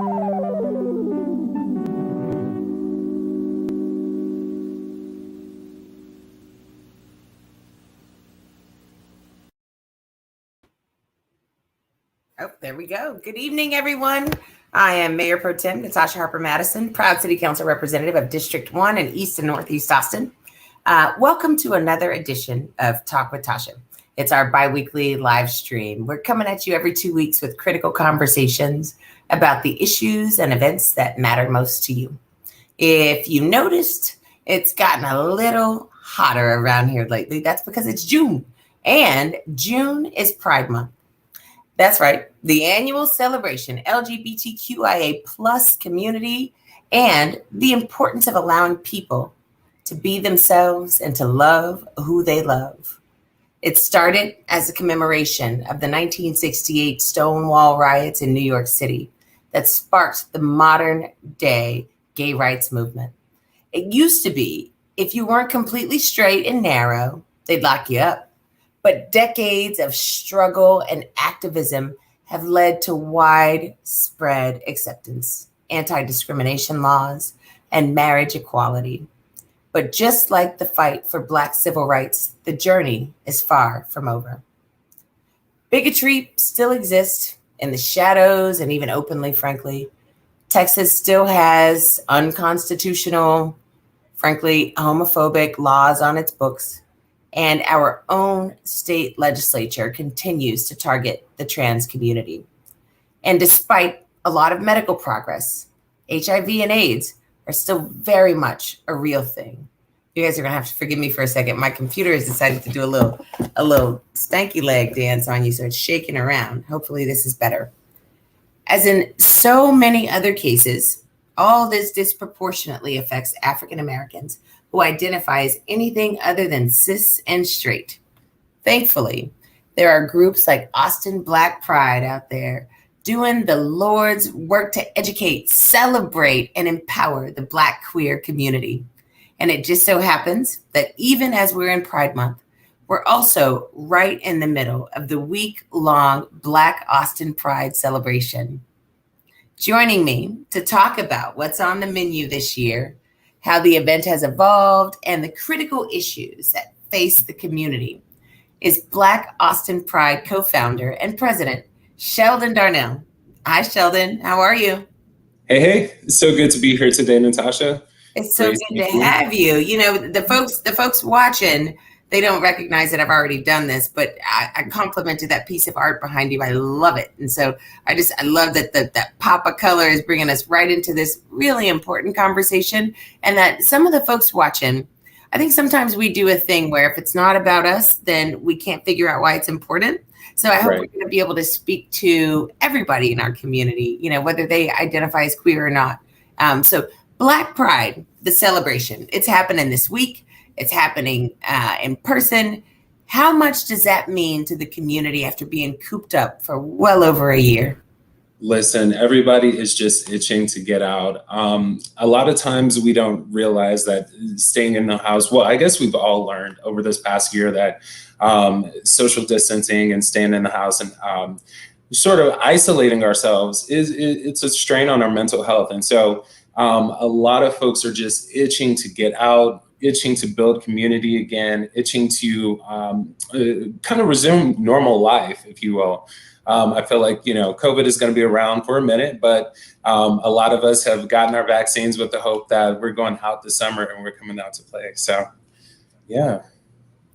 Oh, there we go. Good evening, everyone. I am Mayor Pro Tem Tasha Harper-Madison, proud City Council representative of District 1 in East and Northeast Austin. Welcome to another edition of Talk with Tasha. It's our bi-weekly live stream. We're coming at you every 2 weeks with critical conversations about the issues and events that matter most to you. If you noticed, it's gotten a little hotter around here lately. That's because it's June, and June is Pride Month. That's right. The annual celebration, LGBTQIA plus community, and the importance of allowing people to be themselves and to love who they love. It started as a commemoration of the 1968 Stonewall riots in New York City that sparked the modern day gay rights movement. It used to be, if you weren't completely straight and narrow, they'd lock you up. But decades of struggle and activism have led to widespread acceptance, anti-discrimination laws, and marriage equality. But just like the fight for Black civil rights, the journey is far from over. Bigotry still exists in the shadows and even openly, frankly. Texas still has unconstitutional, frankly, homophobic laws on its books. And our own state legislature continues to target the trans community. And despite a lot of medical progress, HIV and AIDS are still very much a real thing. You guys are gonna have to forgive me for a second. My computer has decided to do a little stanky leg dance on you, so it's shaking around. Hopefully this is better. As in so many other cases, all this disproportionately affects African Americans who identify as anything other than cis and straight. Thankfully, there are groups like Austin Black Pride out there doing the Lord's work to educate, celebrate, and empower the Black queer community. And it just so happens that even as we're in Pride Month, we're also right in the middle of the week-long Black Austin Pride celebration. Joining me to talk about what's on the menu this year, how the event has evolved, and the critical issues that face the community is Black Austin Pride co-founder and president, Sheldon Darnell. Hi, Sheldon. How are you? Hey. It's so good to be here today, Natasha. It's so good to have you. You know, the folks watching, they don't recognize that I've already done this, but I complimented that piece of art behind you. I love it. And so I love that that pop of color is bringing us right into this really important conversation. And that some of the folks watching, I think sometimes we do a thing where if it's not about us, then we can't figure out why it's important. So I hope we're going to be able to speak to everybody in our community, you know, whether they identify as queer or not. So Black Pride, the celebration, it's happening this week. It's happening in person. How much does that mean to the community after being cooped up for well over a year? Listen, everybody is just itching to get out. A lot of times we don't realize that staying in the house, well, I guess we've all learned over this past year that social distancing and staying in the house and sort of isolating ourselves it's a strain on our mental health. And so a lot of folks are just itching to get out, itching to build community again, itching to kind of resume normal life, if you will. I feel like, you know, COVID is going to be around for a minute, but a lot of us have gotten our vaccines with the hope that we're going out this summer and we're coming out to play. So, yeah.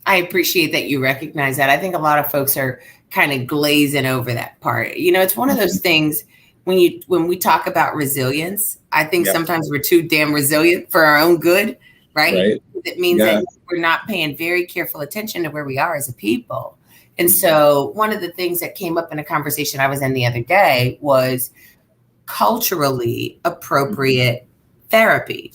I appreciate that you recognize that. I think a lot of folks are kind of glazing over that part. You know, it's one of those things when we talk about resilience, I think sometimes we're too damn resilient for our own good. Right? It means that we're not paying very careful attention to where we are as a people. And so one of the things that came up in a conversation I was in the other day was culturally appropriate therapy.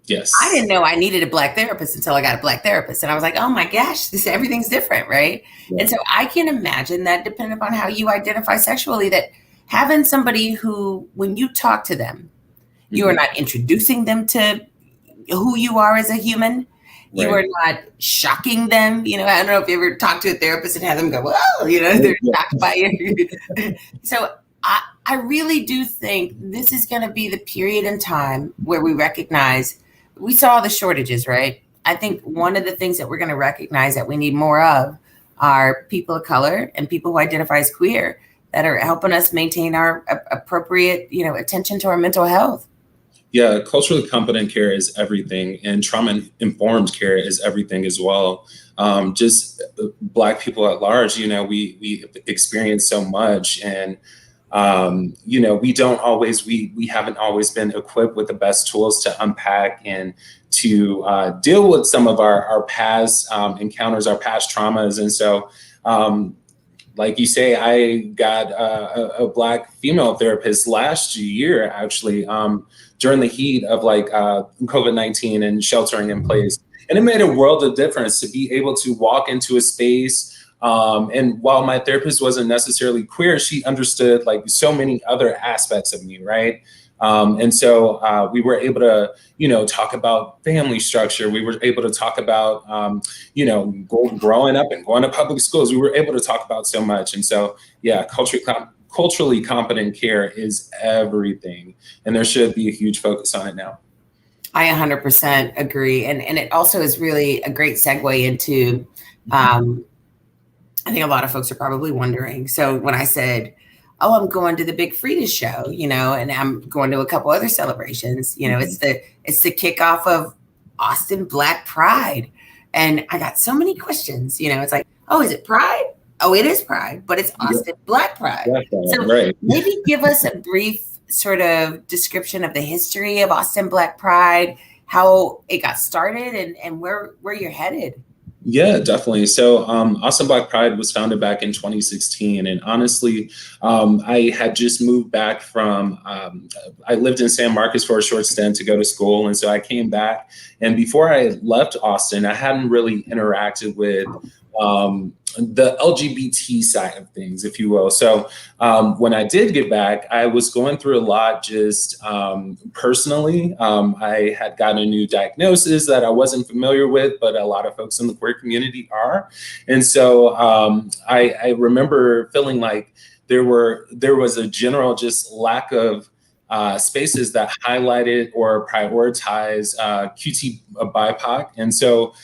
Yes. I didn't know I needed a Black therapist until I got a Black therapist. And I was like, oh my gosh, everything's different, right? Yeah. And so I can imagine that depending upon how you identify sexually, that having somebody who, when you talk to them, you are not introducing them to who you are as a human. You are not shocking them. You know, I don't know if you ever talked to a therapist and had them go, well, you know, they're shocked by you. So I really do think this is going to be the period in time where we recognize we saw the shortages, right? I think one of the things that we're going to recognize that we need more of are people of color and people who identify as queer that are helping us maintain our appropriate, attention to our mental health. Yeah, culturally competent care is everything, and trauma-informed care is everything as well. Just Black people at large, we experience so much, and we haven't always been equipped with the best tools to unpack and to deal with some of our past encounters, our past traumas, and so. Like you say, I got a Black female therapist last year, actually, during the heat of COVID-19 and sheltering in place. And it made a world of difference to be able to walk into a space. And while my therapist wasn't necessarily queer, she understood so many other aspects of me, right? And so we were able to, talk about family structure. We were able to talk about, growing up and going to public schools. We were able to talk about so much. And so, yeah, culturally competent care is everything. And there should be a huge focus on it now. I 100% agree. And it also is really a great segue into, I think a lot of folks are probably wondering. So when I said, oh, I'm going to the Big Frida show, and I'm going to a couple other celebrations, it's the kickoff of Austin Black Pride. And I got so many questions, it's like, oh, is it Pride? Oh, it is Pride, but it's Austin Black Pride. So right. Maybe give us a brief sort of description of the history of Austin Black Pride, how it got started and where you're headed. Yeah, definitely. So Austin Black Pride was founded back in 2016. And honestly, I had just moved back from, I lived in San Marcos for a short stint to go to school. And so I came back. And before I left Austin, I hadn't really interacted with the LGBT side of things, if you will. So when I did get back, I was going through a lot just personally. I had gotten a new diagnosis that I wasn't familiar with, but a lot of folks in the queer community are. And so I remember feeling like there was a general just lack of spaces that highlighted or prioritize QT BIPOC. And so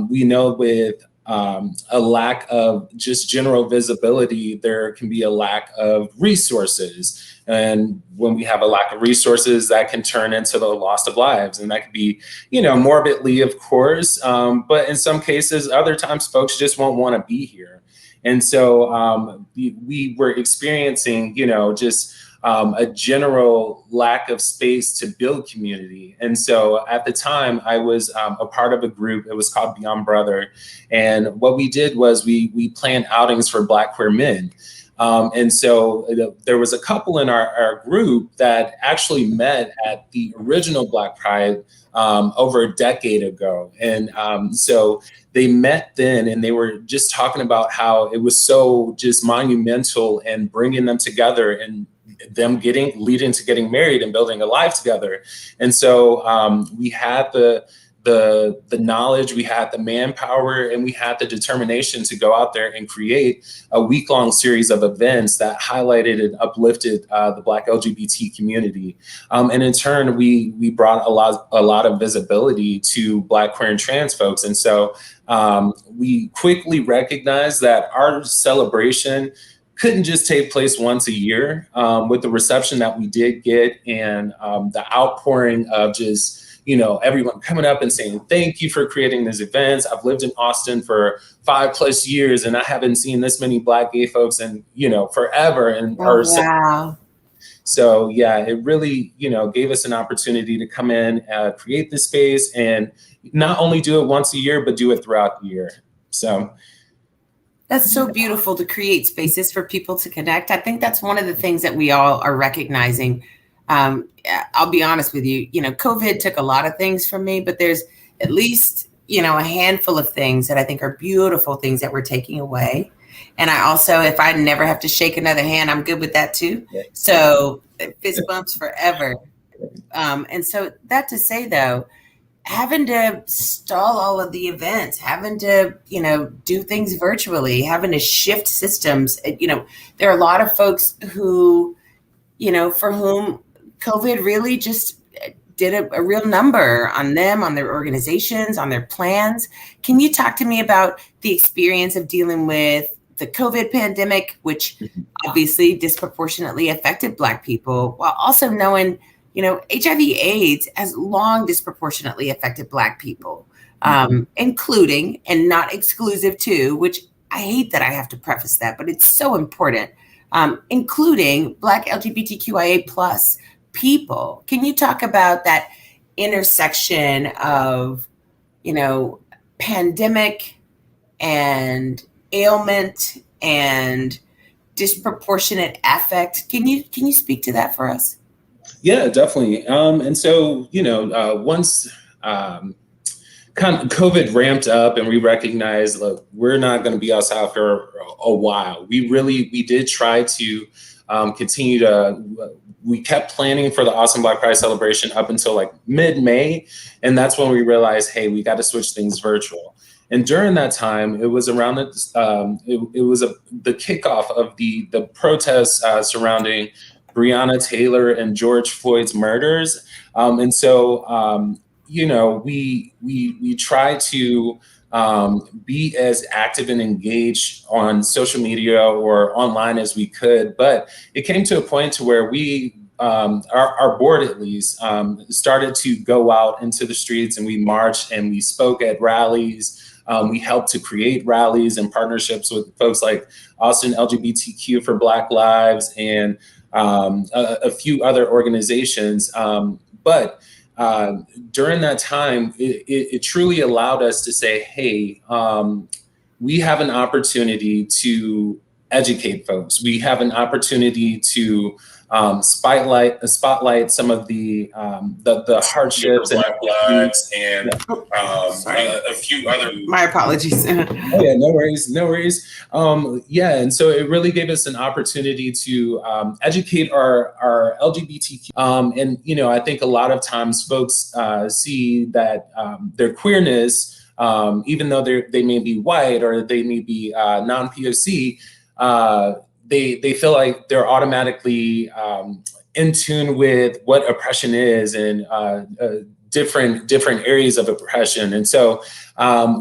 we know with a lack of just general visibility, there can be a lack of resources. And when we have a lack of resources, that can turn into the loss of lives. And that could be, morbidly, of course. But in some cases, other times, folks just won't want to be here. And so we were experiencing, just a general lack of space to build community. And so at the time, I was a part of a group. It was called Beyond Brother. And what we did was we planned outings for Black queer men. And so there was a couple in our group that actually met at the original Black Pride over a decade ago. And so they met then, and they were just talking about how it was so just monumental and bringing them together and them leading to getting married and building a life together. And so we had the knowledge, we had the manpower, and we had the determination to go out there and create a week-long series of events that highlighted and uplifted the Black LGBT community. And in turn, we brought a lot of visibility to Black, queer, and trans folks. And so we quickly recognized that our celebration couldn't just take place once a year. With the reception that we did get and the outpouring of just everyone coming up and saying, thank you for creating these events. I've lived in Austin for 5+ years and I haven't seen this many Black gay folks in, forever. And wow. So yeah, it really, gave us an opportunity to come in, create this space and not only do it once a year, but do it throughout the year. So that's so beautiful to create spaces for people to connect. I think that's one of the things that we all are recognizing. I'll be honest with you, COVID took a lot of things from me, but there's at least, a handful of things that I think are beautiful things that we're taking away. And I also, if I never have to shake another hand, I'm good with that too. So fist bumps forever. And so that to say though, having to stall all of the events, having to, do things virtually, having to shift systems, there are a lot of folks who for whom COVID really just did a real number on them, on their organizations, on their plans. Can you talk to me about the experience of dealing with the COVID pandemic, which obviously disproportionately affected Black people, while also knowing, HIV/AIDS has long disproportionately affected Black people, including and not exclusive to, which I hate that I have to preface that, but it's so important, including Black LGBTQIA plus people. Can you talk about that intersection of, pandemic and ailment and disproportionate affect? Can you speak to that for us? Yeah, definitely. And so, once kind of COVID ramped up and we recognized, look, we're not going to be outside for a while. We did try to continue we kept planning for the Awesome Black Pride celebration up until like mid-May. And that's when we realized, hey, we got to switch things virtual. And during that time, it was around the kickoff of the protests surrounding Breonna Taylor and George Floyd's murders. And so, we try to be as active and engaged on social media or online as we could. But it came to a point to where we, our board at least, started to go out into the streets, and we marched and we spoke at rallies. We helped to create rallies and partnerships with folks like Austin LGBTQ for Black Lives and a few other organizations. But during that time, it truly allowed us to say, hey, we have an opportunity to educate folks. We have an opportunity to spotlight some of the hardships and Black lives and a few other. My apologies. Oh yeah, no worries. And so it really gave us an opportunity to educate our LGBTQ. And I think a lot of times folks see that their queerness, even though they may be white or they may be non-POC. They feel like they're automatically in tune with what oppression is and different areas of oppression. And so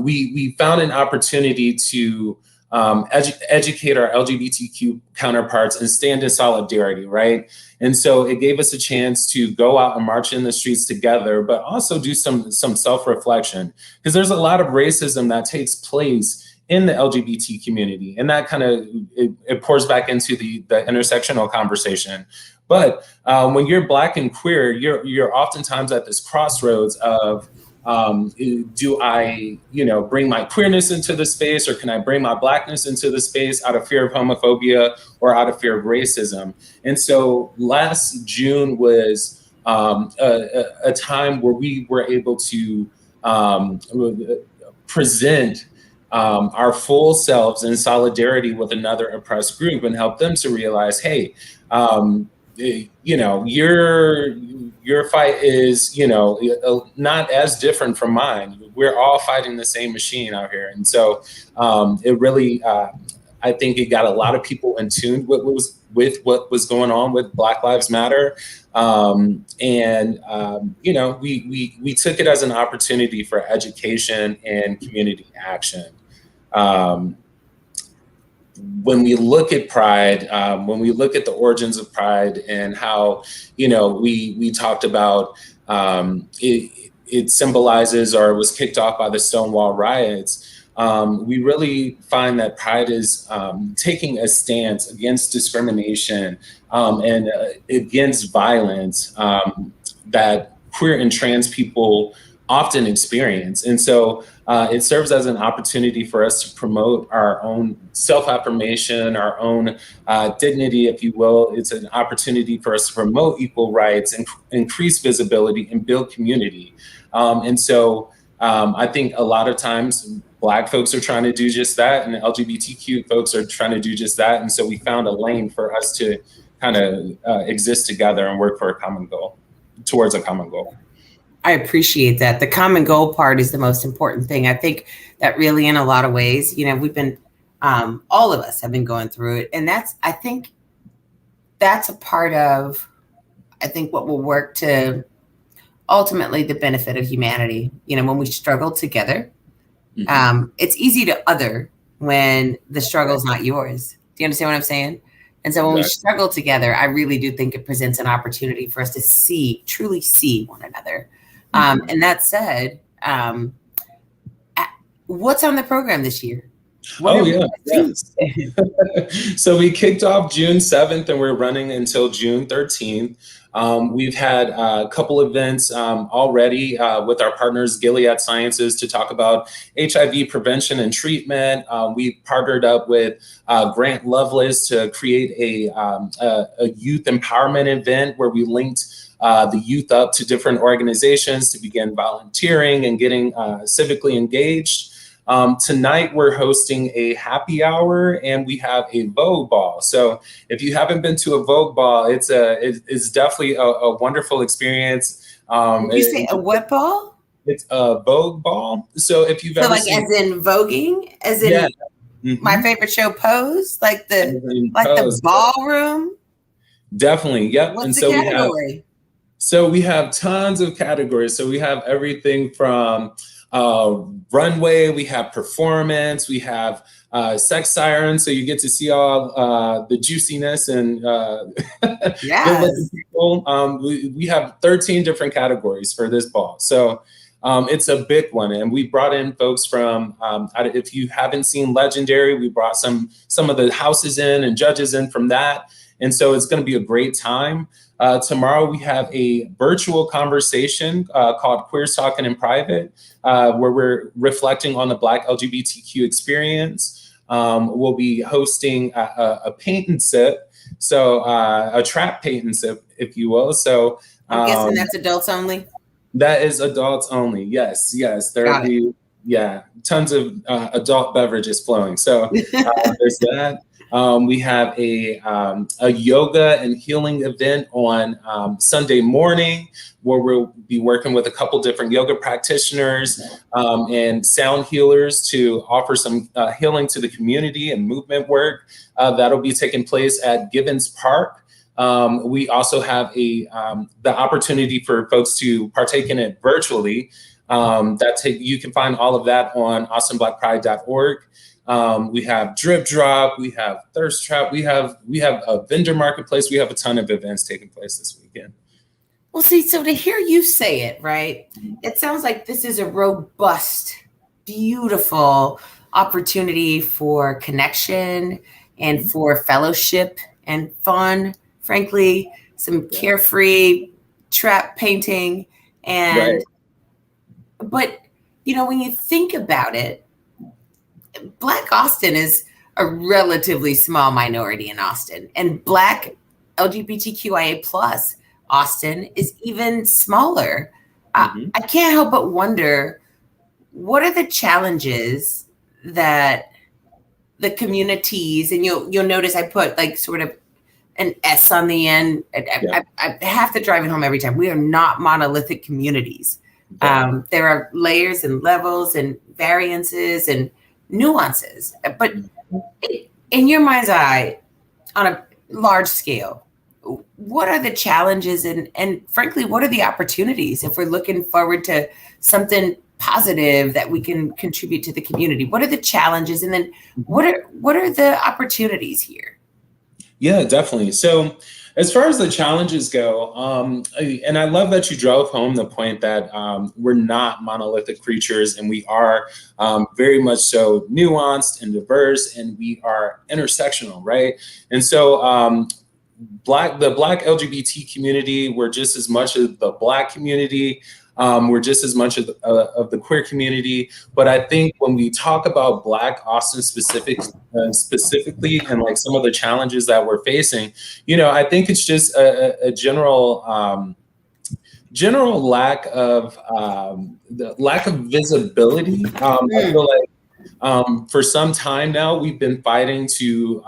we found an opportunity to educate our LGBTQ counterparts and stand in solidarity, right? And so it gave us a chance to go out and march in the streets together, but also do some self-reflection, because there's a lot of racism that takes place in the LGBT community. And that kind of, it pours back into the intersectional conversation. But when you're Black and queer, you're oftentimes at this crossroads of, do I, bring my queerness into the space, or can I bring my Blackness into the space out of fear of homophobia or out of fear of racism? And so last June was a time where we were able to present our full selves in solidarity with another oppressed group and help them to realize, hey, your fight is, not as different from mine. We're all fighting the same machine out here. And so it really, I think it got a lot of people in tune with what was going on with Black Lives Matter. We took it as an opportunity for education and community action. When we look at Pride, when we look at the origins of Pride and how, we talked about it symbolizes, or was kicked off by the Stonewall riots, we really find that Pride is taking a stance against discrimination and against violence that queer and trans people often experience. And so it serves as an opportunity for us to promote our own self-affirmation, our own dignity, if you will. It's an opportunity for us to promote equal rights and increase visibility and build community. And so I think a lot of times Black folks are trying to do just that, and LGBTQ folks are trying to do just that. And so we found a lane for us to kind of exist together and work for a common goal, towards a common goal. I appreciate that. The common goal part is the most important thing. I think that really, in a lot of ways, we've been, all of us have been going through it. And I think that's a part of, I think, what will work to ultimately the benefit of humanity. You know, when we struggle together, it's easy to other when the struggle is not yours. Do you understand what I'm saying? And so when we struggle together, I really do think it presents an opportunity for us to truly see one another. And that said, what's on the program this year? Yes. So we kicked off June 7th and we're running until June 13th. We've had a couple events already with our partners, Gilead Sciences, to talk about HIV prevention and treatment. We partnered up with Grant Lovelace to create a youth empowerment event where we linked the youth up to different organizations to begin volunteering and getting civically engaged. Tonight we're hosting a happy hour and we have a Vogue ball. So if you haven't been to a Vogue ball, it's definitely a wonderful experience. You say a what ball? It's a Vogue ball. So if you've ever as in voguing, as in my favorite show, Pose, like the ballroom. Definitely, yep. What's the category? We have tons of categories. So we have everything from runway, we have performance, we have sex sirens, so you get to see all the juiciness and good-looking people. We have 13 different categories for this ball. So it's a big one, and we brought in folks from, if you haven't seen Legendary, we brought some of the houses in and judges in from that. And so it's going to be a great time. Tomorrow we have a virtual conversation called Queers Talking in Private, where we're reflecting on the Black LGBTQ experience. We'll be hosting a paint and sip, so a trap paint and sip, if you will. So I'm guessing that's adults only? That is adults only, yes. There'll be, tons of adult beverages flowing. So there's that. We have a yoga and healing event on Sunday morning where we'll be working with a couple different yoga practitioners and sound healers to offer some healing to the community and movement work. That'll be taking place at Gibbons Park. We also have the opportunity for folks to partake in it virtually. You can find all of that on awesomeblackpride.org. We have Drip Drop, we have Thirst Trap, we have a vendor marketplace. We have a ton of events taking place this weekend. Well, see, so to hear you say it, right, it sounds like this is a robust, beautiful opportunity for connection and for fellowship and fun, frankly, some carefree trap painting. And, but, you know, when you think about it, Black Austin is a relatively small minority in Austin, and Black LGBTQIA plus Austin is even smaller. I can't help but wonder, what are the challenges that the communities, and you'll notice I put like sort of an S on the end. I have to drive it home every time. We are not monolithic communities. There are layers and levels and variances and nuances, but in your mind's eye, on a large scale, what are the challenges and frankly, what are the opportunities if we're looking forward to something positive that we can contribute to the community? What are the challenges, and then what are the opportunities here? Yeah, definitely. So as far as the challenges go, and I love that you drove home the point that we're not monolithic creatures, and we are very much so nuanced and diverse, and we are intersectional, right? And so the Black LGBT community, we're just as much as the Black community. We're just as much of the queer community. But I think when we talk about Black Austin specifically and like some of the challenges that we're facing, you know, I think it's just a general lack of visibility. I feel like for some time now, we've been fighting to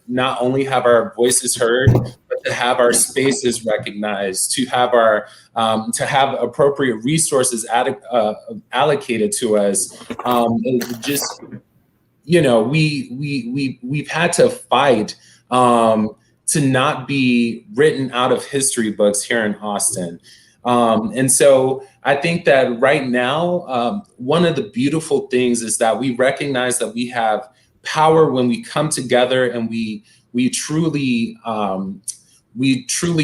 not only have our voices heard, but to have our spaces recognized, to have appropriate resources allocated to us. Just, you know, we've had to fight to not be written out of history books here in Austin. And so I think that right now, one of the beautiful things is that we recognize that we have power when we come together and we truly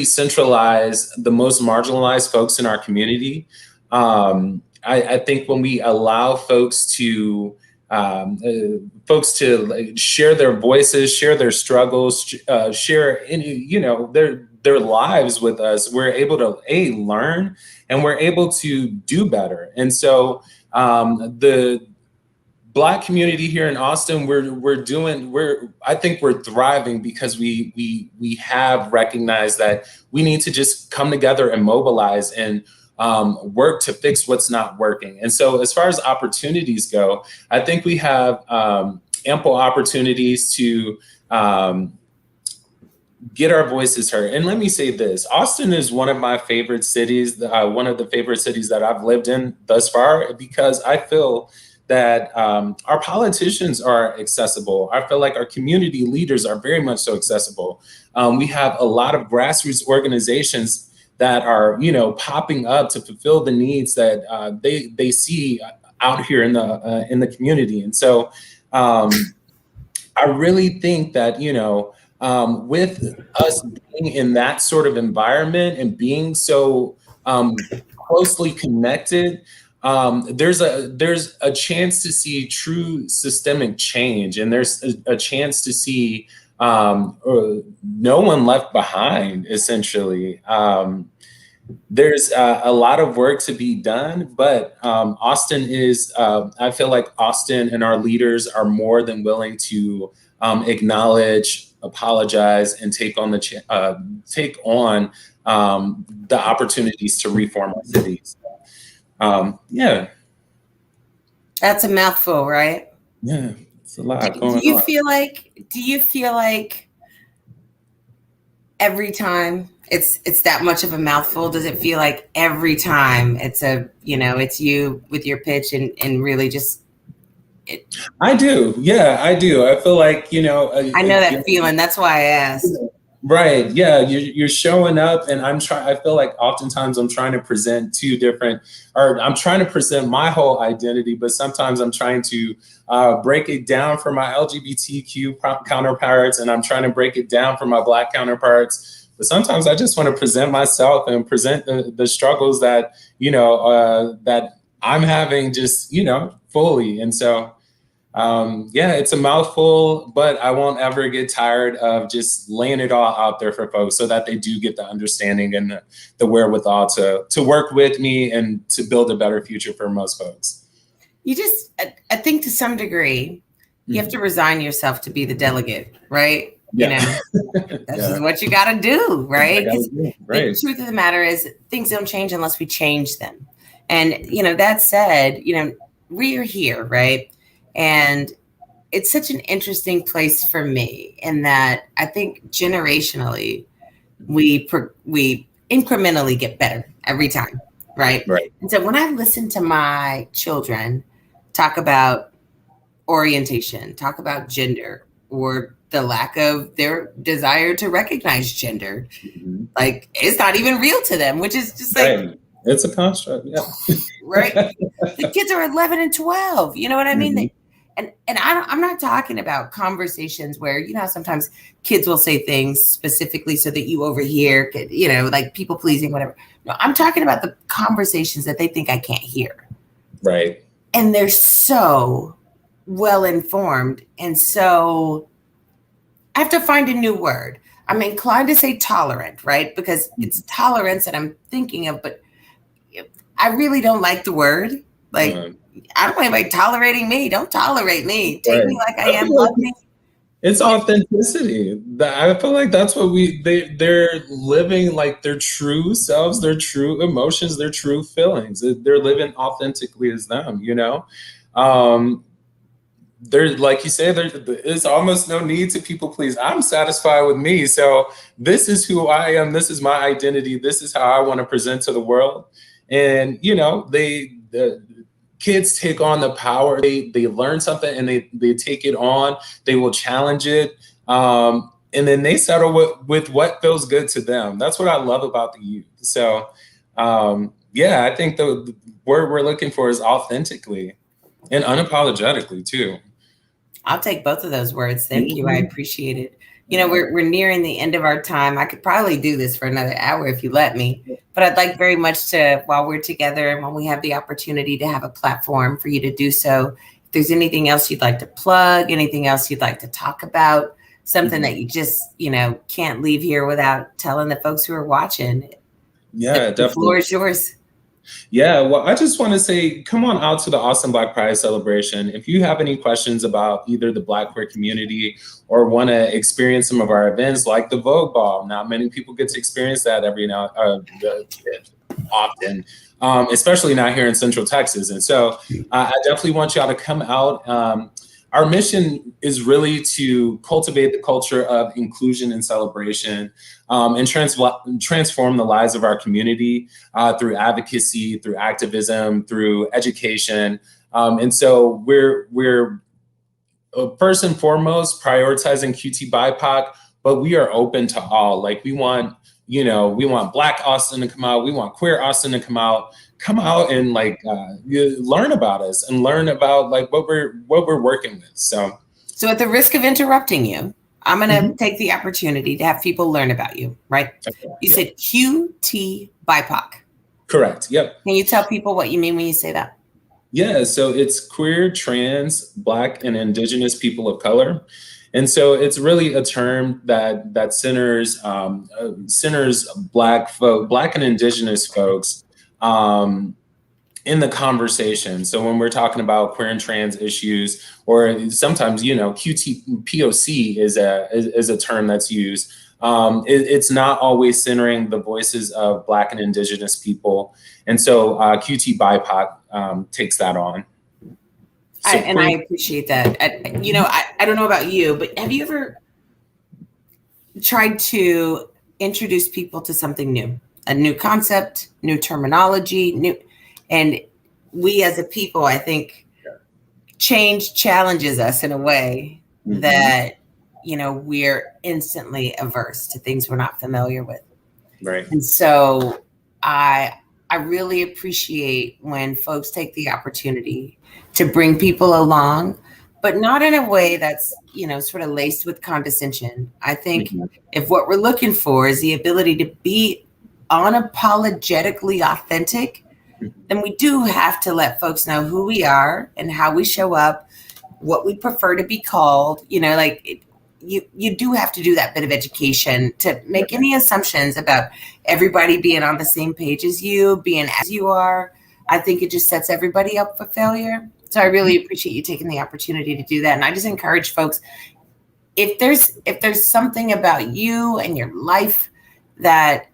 centralize the most marginalized folks in our community. I think when we allow folks to like, share their voices, share their struggles, share their lives with us, we're able to learn and we're able to do better. And so the Black community here in Austin, I think we're thriving because we have recognized that we need to just come together and mobilize and work to fix what's not working. And so as far as opportunities go, I think we have ample opportunities to get our voices heard. And let me say this, Austin is one of my favorite cities, one of the favorite cities that I've lived in thus far, because I feel that our politicians are accessible. I feel like our community leaders are very much so accessible. We have a lot of grassroots organizations that are, popping up to fulfill the needs that they see out here in the community. And so I really think that, with us being in that sort of environment and being so closely connected, there's a chance to see true systemic change, and there's a chance to see no one left behind, essentially. There's a lot of work to be done, but Austin is, I feel like Austin and our leaders are more than willing to acknowledge, apologize, and take on the opportunities to reform our cities. Yeah. That's a mouthful, right? Yeah, it's a lot going on. Do you feel like every time it's that much of a mouthful? Does it feel like every time it's it's you with your pitch and really just I do. Yeah, I do. I feel like, I know that feeling. That's why I asked. Right. Yeah. You're showing up, and I feel like oftentimes I'm trying to present I'm trying to present my whole identity, but sometimes I'm trying to break it down for my LGBTQ counterparts, and I'm trying to break it down for my Black counterparts. But sometimes I just want to present myself and present the struggles that, that I'm having just, fully. And so, it's a mouthful, but I won't ever get tired of just laying it all out there for folks so that they do get the understanding and the wherewithal to work with me and to build a better future for most folks. I think to some degree, you have to resign yourself to be the delegate, right? Yeah. This is what you got to do, right? Right. The truth of the matter is things don't change unless we change them. And, that said, we are here, right? And it's such an interesting place for me in that I think generationally, we incrementally get better every time, right? Right. And so when I listen to my children talk about orientation, talk about gender, or the lack of their desire to recognize gender, like it's not even real to them, which is just like, right. It's a construct. Yeah. Right. The kids are 11 and 12. You know what I mean? And I'm not talking about conversations where, sometimes kids will say things specifically so that you overhear, like people pleasing, whatever. No, I'm talking about the conversations that they think I can't hear. Right. And they're so well informed. And so I have to find a new word. I'm inclined to say tolerant, right? Because it's tolerance that I'm thinking of, but I really don't like the word. Like, I don't want anybody tolerating me. Don't tolerate me. Take me like I am. Love me. It's authenticity. I feel like that's what they're living, like their true selves, their true emotions, their true feelings. They're living authentically as them, There's, like you said, there's almost no need to people please. I'm satisfied with me. So this is who I am. This is my identity. This is how I want to present to the world. And, the kids take on the power. They learn something and they take it on. They will challenge it. and then they settle with what feels good to them. That's what I love about the youth. So, yeah, I think the word we're looking for is authentically and unapologetically too. I'll take both of those words. Thank you. I appreciate it. We're nearing the end of our time. I could probably do this for another hour if you let me, but I'd like very much to, while we're together and when we have the opportunity to have a platform for you to do so, if there's anything else you'd like to plug, anything else you'd like to talk about, something that you just, can't leave here without telling the folks who are watching. Yeah, definitely. The floor is yours. Yeah, well, I just want to say, come on out to the Austin Black Pride celebration. If you have any questions about either the Black queer community or want to experience some of our events like the Vogue Ball, not many people get to experience that often, especially not here in Central Texas. And so I definitely want y'all to come out. Our mission is really to cultivate the culture of inclusion and celebration, and transform the lives of our community through advocacy, through activism, through education. And so we're first and foremost prioritizing QT BIPOC, but we are open to all. Like we want Black Austin to come out. We want queer Austin to come out and learn about us and learn about like what we're working with. So at the risk of interrupting you, I'm going to take the opportunity to have people learn about you, right? Okay. You said QT BIPOC. Correct. Yep. Can you tell people what you mean when you say that? Yeah. So it's queer, trans, Black, and Indigenous people of color. And so it's really a term that centers Black and Indigenous folks in the conversation. So when we're talking about queer and trans issues, or sometimes, QT POC is a term that's used. It's not always centering the voices of Black and Indigenous people. And so QT BIPOC takes that on. So I appreciate that. I don't know about you, but have you ever tried to introduce people to something new, a new concept, new terminology, and we as a people, I think, change challenges us in a way that, we're instantly averse to things we're not familiar with. Right. And so I really appreciate when folks take the opportunity to bring people along, but not in a way that's, sort of laced with condescension. I think if what we're looking for is the ability to be unapologetically authentic, then we do have to let folks know who we are and how we show up, what we prefer to be called. You do have to do that bit of education to make any assumptions about everybody being on the same page as you, being as you are. I think it just sets everybody up for failure. So I really appreciate you taking the opportunity to do that. And I just encourage folks, if there's something about you and your life that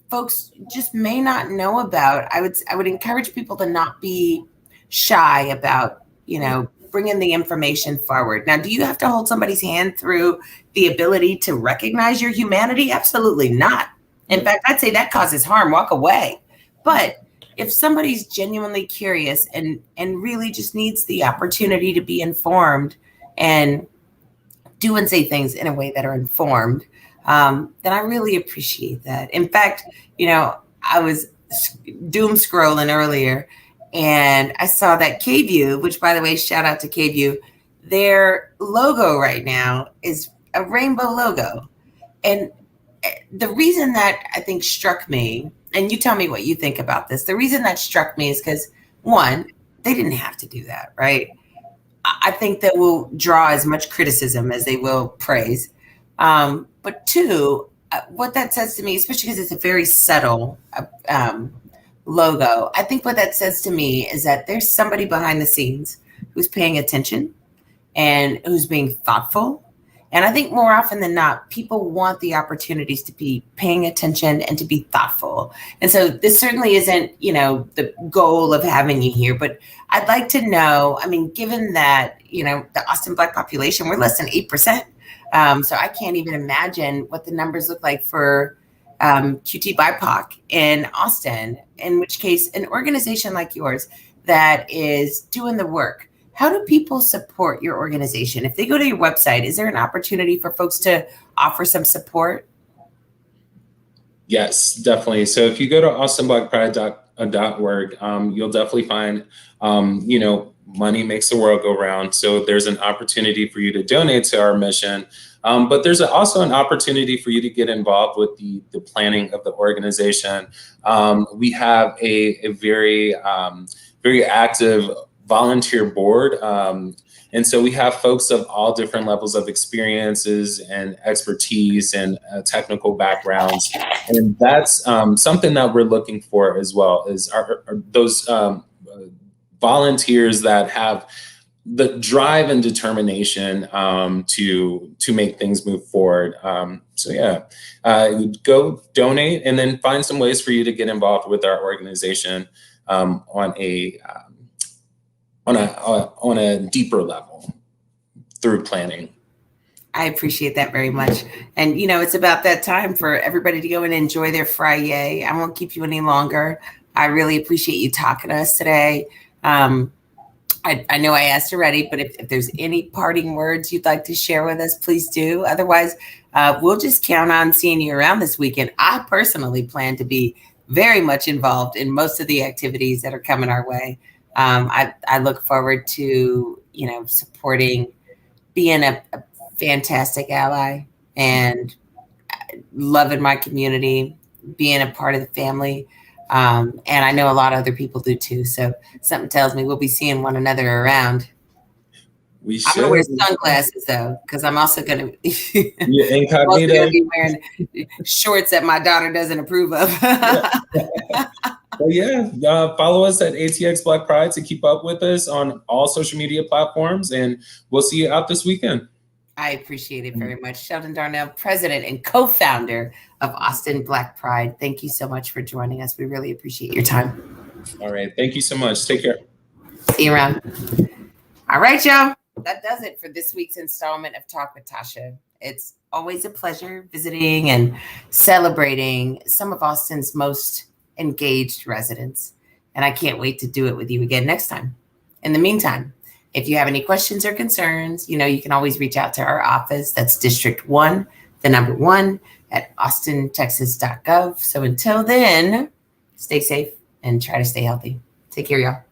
folks just may not know about, I would encourage people to not be shy about, bringing the information forward. Now, do you have to hold somebody's hand through the ability to recognize your humanity? Absolutely not. In fact, I'd say that causes harm. Walk away. But if somebody's genuinely curious and really just needs the opportunity to be informed and do and say things in a way that are informed, then I really appreciate that. In fact, I was doom scrolling earlier and I saw that KView, which by the way, shout out to KView, their logo right now is a rainbow logo. And the reason that I think struck me, and you tell me what you think about this, the reason that struck me is because, one, they didn't have to do that, right? I think that will draw as much criticism as they will praise. But two, what that says to me, especially because it's a very subtle logo, I think what that says to me is that there's somebody behind the scenes who's paying attention and who's being thoughtful. And I think more often than not, people want the opportunities to be paying attention and to be thoughtful. And so this certainly isn't, the goal of having you here, but I'd like to know, given that, the Austin Black population, we're less than 8%. So I can't even imagine what the numbers look like for QT BIPOC in Austin, in which case an organization like yours that is doing the work, how do people support your organization? If they go to your website, is there an opportunity for folks to offer some support? Yes, definitely. So if you go to austinblackpride.org, you'll definitely find, money makes the world go round. So there's an opportunity for you to donate to our mission. But there's also an opportunity for you to get involved with the planning of the organization. We have a very, very active volunteer board. And so we have folks of all different levels of experiences and expertise and technical backgrounds. And that's something that we're looking for as well, is those volunteers that have the drive and determination to make things move forward. Go donate and then find some ways for you to get involved with our organization on a deeper level through planning. I appreciate that very much. And, it's about that time for everybody to go and enjoy their Friday. I won't keep you any longer. I really appreciate you talking to us today. I know I asked already, but if there's any parting words you'd like to share with us, please do. Otherwise, we'll just count on seeing you around this weekend. I personally plan to be very much involved in most of the activities that are coming our way. I look forward to, supporting, being a fantastic ally and loving my community, being a part of the family. And I know a lot of other people do too. So something tells me we'll be seeing one another around. We should. I'm going to wear sunglasses though, because I'm also going to be wearing shorts that my daughter doesn't approve of. Follow us at ATX Black Pride to keep up with us on all social media platforms, and we'll see you out this weekend. I appreciate it very much. Sheldon Darnell, president and co-founder of Austin Black Pride. Thank you so much for joining us. We really appreciate your time. All right. Thank you so much. Take care. See you around. All right, y'all. That does it for this week's installment of Talk with Tasha. It's always a pleasure visiting and celebrating some of Austin's most engaged residents. And I can't wait to do it with you again next time. In the meantime, if you have any questions or concerns, you can always reach out to our office. That's District 1, the number 1 at austintexas.gov. So until then, stay safe and try to stay healthy. Take care, y'all.